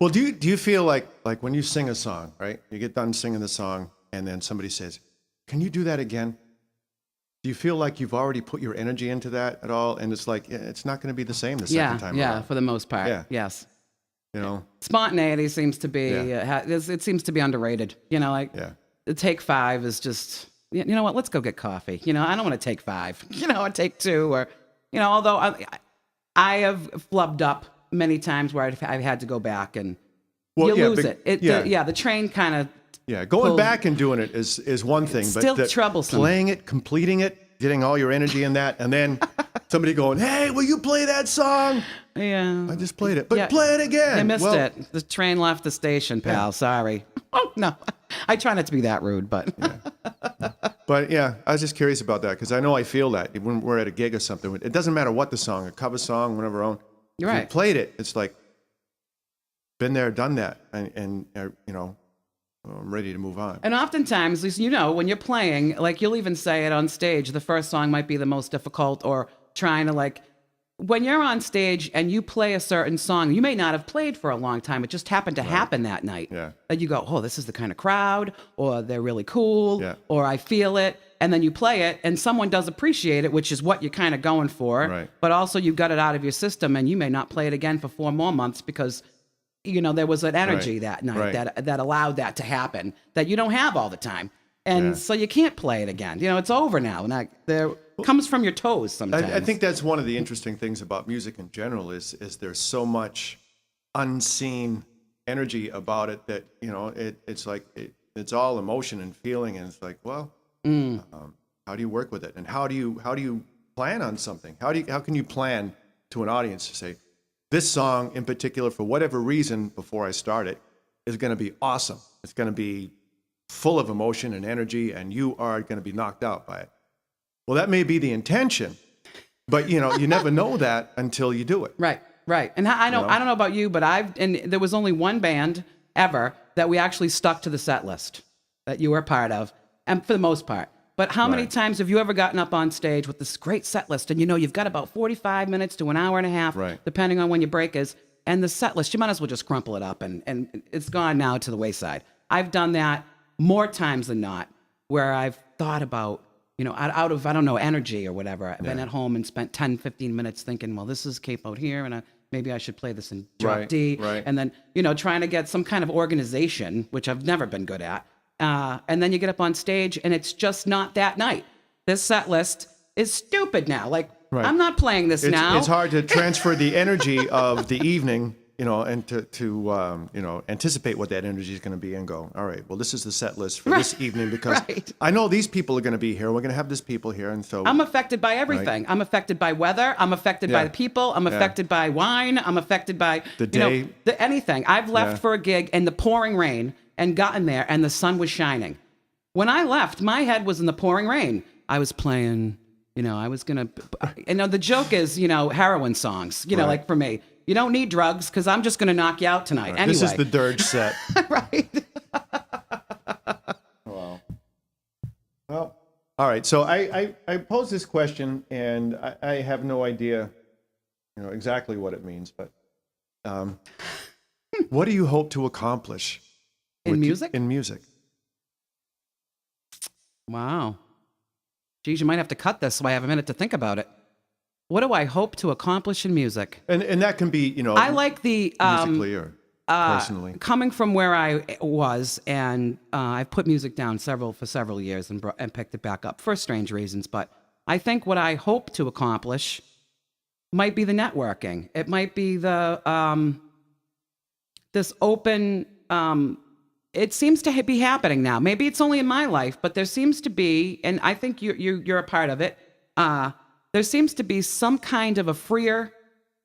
Well, do you feel like when you sing a song, right? You get done singing the song, and then somebody says, "Can you do that again?" Do you feel like you've already put your energy into that at all? And it's like it's not going to be the same the second time Yeah, around. for the most part. Yeah. Yes. You know? Spontaneity seems to be, Yeah. it seems to be underrated. Like Yeah. the take five is just, you know what, let's go get coffee. I don't want to take five, I take two or, although I have flubbed up many times where I've had to go back and you lose it. The train kind of. Yeah, going back and doing it is one thing, but still troublesome. Playing it, completing it, getting all your energy in that, and then somebody going, "Hey, will you play that song?" Yeah, I just played it, but play it again. I missed it. The train left the station, pal. Yeah. Sorry. Oh no, I try not to be that rude, but. But yeah, I was just curious about that because I know I feel that when we're at a gig or something. It doesn't matter what the song, a cover song, whatever own. You're if right. you played it, it's like been there, done that, and I'm ready to move on. And oftentimes, at least when you're playing, like you'll even say it on stage, the first song might be the most difficult, or trying to when you're on stage and you play a certain song, you may not have played for a long time. It just happened to happen that night. Yeah. And you go, oh, this is the kind of crowd, or they're really cool, Yeah. or I feel it. And then you play it and someone does appreciate it, which is what you're kind of going for. Right. But also you got it out of your system and you may not play it again for 4 more months because there was an energy that night that allowed that to happen that you don't have all the time. And so you can't play it again. It's over now. And there comes from your toes sometimes. I think that's one of the interesting things about music in general is there's so much unseen energy about it that, it's like it's all emotion and feeling. And it's like, well, how do you work with it? And how do you plan on something? How can you plan to an audience to say, this song in particular, for whatever reason, before I start it, is going to be awesome. It's going to be full of emotion and energy, and you are going to be knocked out by it. Well, that may be the intention, but you never know that until you do it. Right. And I don't know about you, but there was only one band ever that we actually stuck to the set list that you were a part of, and for the most part. But how many times have you ever gotten up on stage with this great set list and you've got about 45 minutes to an hour and a half, depending on when your break is, and the set list, you might as well just crumple it up and it's gone now to the wayside. I've done that more times than not, where I've thought about, out of, I don't know, energy or whatever. I've been at home and spent 10, 15 minutes thinking, well, this is capoed here and maybe I should play this in drop D. Right. And then, trying to get some kind of organization, which I've never been good at. And then you get up on stage and it's just not that night. This set list is stupid now. I'm not playing this now. It's hard to transfer the energy of the evening, and to anticipate what that energy is going to be and go, all right, well, this is the set list for this evening because I know these people are going to be here. We're going to have these people here. And so I'm affected by everything. I'm affected by weather. I'm affected by the people. I'm affected by wine. I'm affected by the day. Anything. I've left for a gig in the pouring rain and gotten there and the sun was shining. When I left, my head was in the pouring rain. I was playing, I was going to, the joke is, heroin songs, like for me, you don't need drugs because I'm just going to knock you out tonight. Anyway. This is the dirge set. Right. Wow. Well, all right. So I pose this question and I have no idea, exactly what it means, but what do you hope to accomplish? In music? In music. Wow. Geez, you might have to cut this so I have a minute to think about it. What do I hope to accomplish in music? And that can be, I like the musically or personally. Coming from where I was, and I've put music down for several years and picked it back up for strange reasons. But I think what I hope to accomplish might be the networking. It might be the this open. It seems to be happening now. Maybe it's only in my life, but there seems to be, and I think you're a part of it. There seems to be some kind of a freer,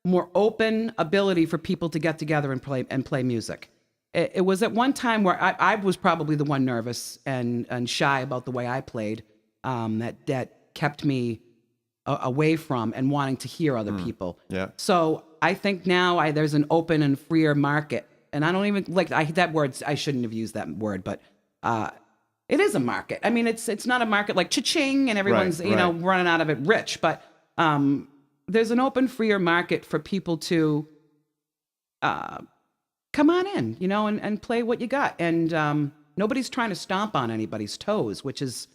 more open ability for people to get together and play music. It was at one time where I was probably the one nervous and shy about the way I played, that kept me away from and wanting to hear other people. Yeah. So I think now there's an open and freer market. And I don't even that word. I shouldn't have used that word, but it is a market. I mean, it's not a market like cha-ching and everyone's running out of it rich, but there's an open, freer market for people to come on in, and play what you got. And nobody's trying to stomp on anybody's toes, which is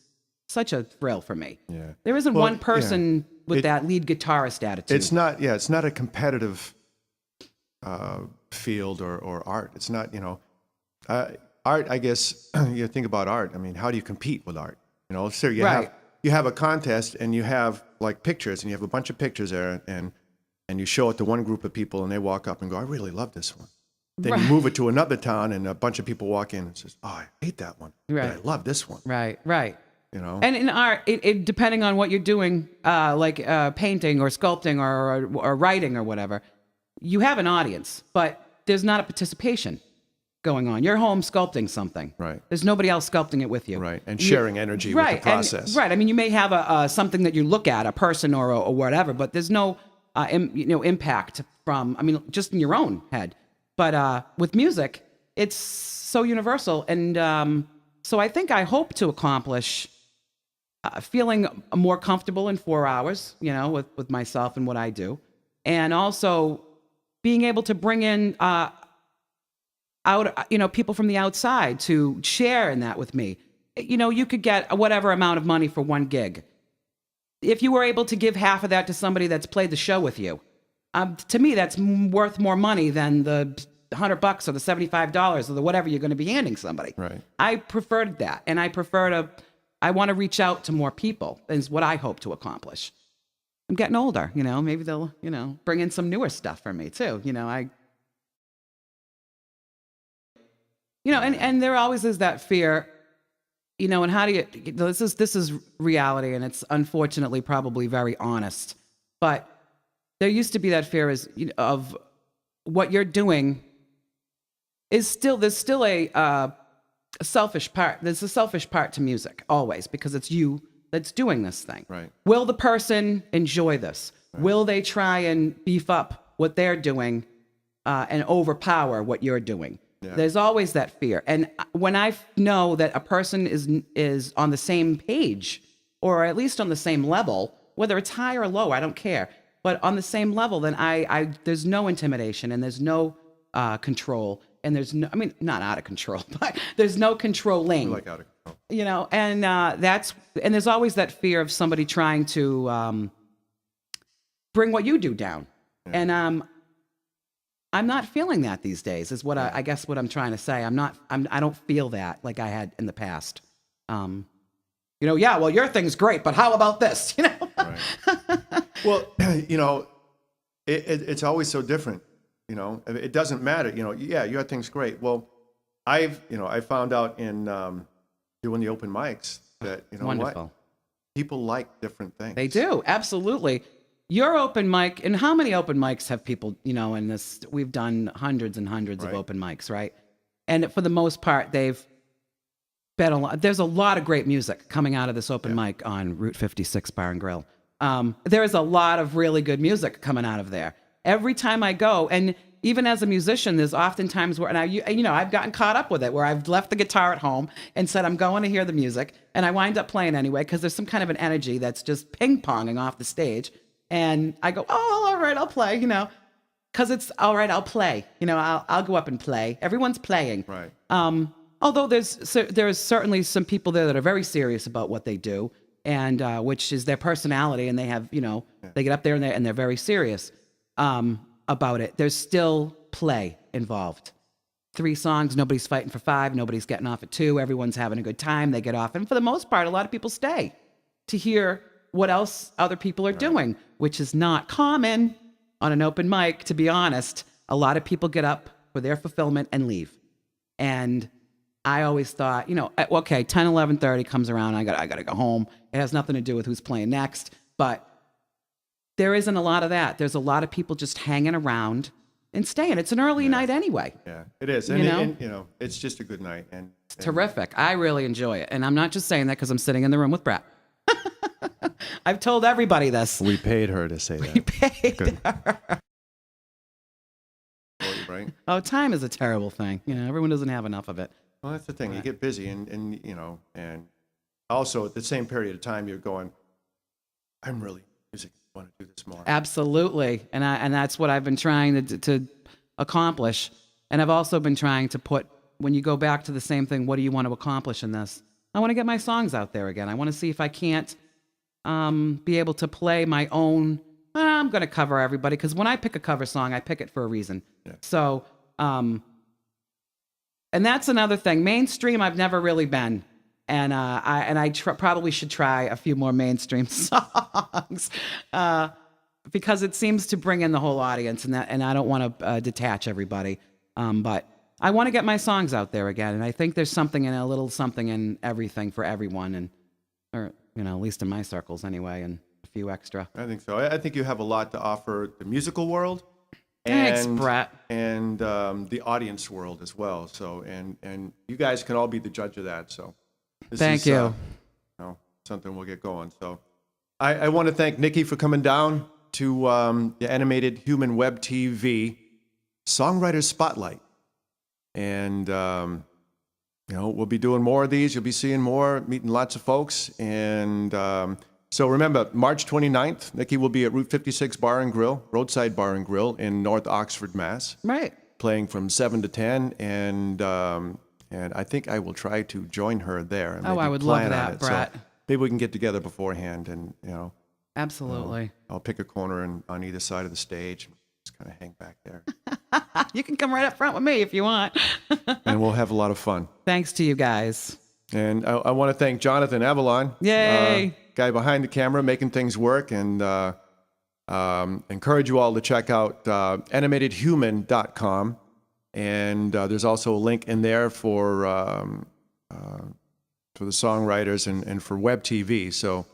such a thrill for me. Yeah. There isn't Well, one person with It- that lead guitarist attitude. It's not, it's not a competitive field or art. It's not, art, I guess, you think about art. I mean, how do you compete with art? So Right. you have a contest and you have like pictures and you have a bunch of pictures there and you show it to one group of people and they walk up and go, I really love this one. Then you Right. move it to another town and a bunch of people walk in and says, oh, I hate that one. Right. But I love this one. Right, right. And in art, depending on what you're doing, like painting or sculpting or writing or whatever, you have an audience, but there's not a participation going on. You're home sculpting something. Right. There's nobody else sculpting it with you. Right. And sharing energy with the process. Right. I mean, you may have a something that you look at, a person or whatever, but there's no impact from. I mean, just in your own head. But with music, it's so universal, and so I hope to accomplish feeling more comfortable in 4 hours, with myself and what I do, and also being able to bring in people from the outside to share in that with me. You could get whatever amount of money for one gig. If you were able to give half of that to somebody that's played the show with you, to me, that's worth more money than the $100 or the $75 or the whatever you're going to be handing somebody. Right. I preferred that, and I want to reach out to more people. Is what I hope to accomplish. I'm getting older, Maybe they'll, bring in some newer stuff for me too. And there always is that fear, and how do you, this is reality, and it's unfortunately probably very honest, but there used to be that fear of what you're doing there's still a selfish part. There's a selfish part to music always, because it's you that's doing this thing. Right. Will the person enjoy this? Right. Will they try and beef up what they're doing and overpower what you're doing? Yeah. There's always that fear. And when I know that a person is on the same page, or at least on the same level, whether it's high or low, I don't care, but on the same level, then there's no intimidation and there's no control. And there's no, I mean, not out of control, but there's no controlling. Like out of control. And and there's always that fear of somebody trying to bring what you do down. Yeah. And I'm not feeling that these days, is what I guess what I'm trying to say. I don't feel that like I had in the past. Well, your thing's great, but how about this? Right. Well, it's always so different. It doesn't matter. Your thing's great. Well, I found out in doing the open mics that Wonderful. What people like different things. They do, absolutely. Your open mic, and how many open mics have people? In this, we've done hundreds and hundreds of open mics, right? And for the most part, they've been a lot. There's a lot of great music coming out of this open mic on Route 56 Bar and Grill. There's a lot of really good music coming out of there. Every time I go, and even as a musician, there's often times where, and I've gotten caught up with it, where I've left the guitar at home and said, I'm going to hear the music, and I wind up playing anyway, because there's some kind of an energy that's just ping-ponging off the stage, and I go, oh, all right, I'll play, because it's, all right, I'll play, I'll go up and play. Everyone's playing. Right. Although there's certainly some people there that are very serious about what they do, and which is their personality, and they have, they get up there and they're very serious about it. There's still play involved. 3 songs, nobody's fighting for 5, nobody's getting off at 2, everyone's having a good time, they get off. And for the most part, a lot of people stay to hear what else other people are doing, which is not common on an open mic, to be honest. A lot of people get up for their fulfillment and leave. And I always thought, okay, 10, 11:30 comes around, I got to go home. It has nothing to do with who's playing next, but there isn't a lot of that. There's a lot of people just hanging around and staying. It's an early night anyway. Yeah, it is. And it's just a good night. And terrific. I really enjoy it. And I'm not just saying that because I'm sitting in the room with Brett. I've told everybody this. We paid her to say that. We paid her. Right? Oh, time is a terrible thing. Everyone doesn't have enough of it. Well, that's the thing. Right. You get busy and also at the same period of time, you're going, I'm really music. I want to do this more. Absolutely. And that's what I've been trying to accomplish. And I've also been trying to put, when you go back to the same thing, what do you want to accomplish in this? I want to get my songs out there again. I want to see if I can't be able to play my own. I'm going to cover everybody, because when I pick a cover song, I pick it for a reason. Yeah. So, and that's another thing. Mainstream, I've never really been, and I probably should try a few more mainstream songs, because it seems to bring in the whole audience, and I don't want to detach everybody. But I want to get my songs out there again, and I think there's something in a little something in everything for everyone, and or at least in my circles anyway, and a few extra. I think so. I think you have a lot to offer the musical world. Thanks, And, Brett. and the audience world as well. So, and you guys can all be the judge of that. So, this Thank is, you. Something we'll get going. So, I want to thank Nikki for coming down to the Animated Human Web TV Songwriters Spotlight, and we'll be doing more of these. You'll be seeing more, meeting lots of folks, and so remember, March 29th, Nikki will be at Route 56 Bar and Grill, Roadside Bar and Grill in North Oxford, Mass. Right. Playing from 7 to 10, and I think I will try to join her there. And Oh, I maybe would love plan on that, it. Brett. So maybe we can get together beforehand, and Absolutely. I'll pick a corner on either side of the stage, just kind of hang back there, You can come right up front with me if you want. and we'll have a lot of fun. Thanks to you guys. And I want to thank Jonathan Avalon, Yay. guy behind the camera, making things work, and encourage you all to check out animatedhuman.com. And there's also a link in there for the songwriters and for web TV. So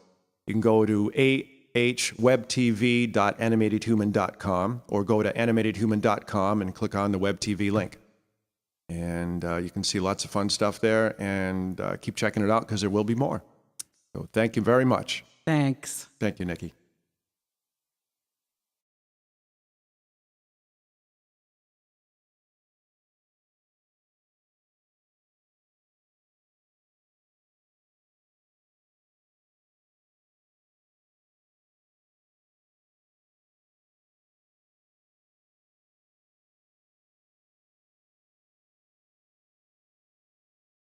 you can go to ahwebtv.animatedhuman.com or go to animatedhuman.com and click on the web TV link. And you can see lots of fun stuff there, and keep checking it out because there will be more. So thank you very much. Thanks. Thank you, Nikki.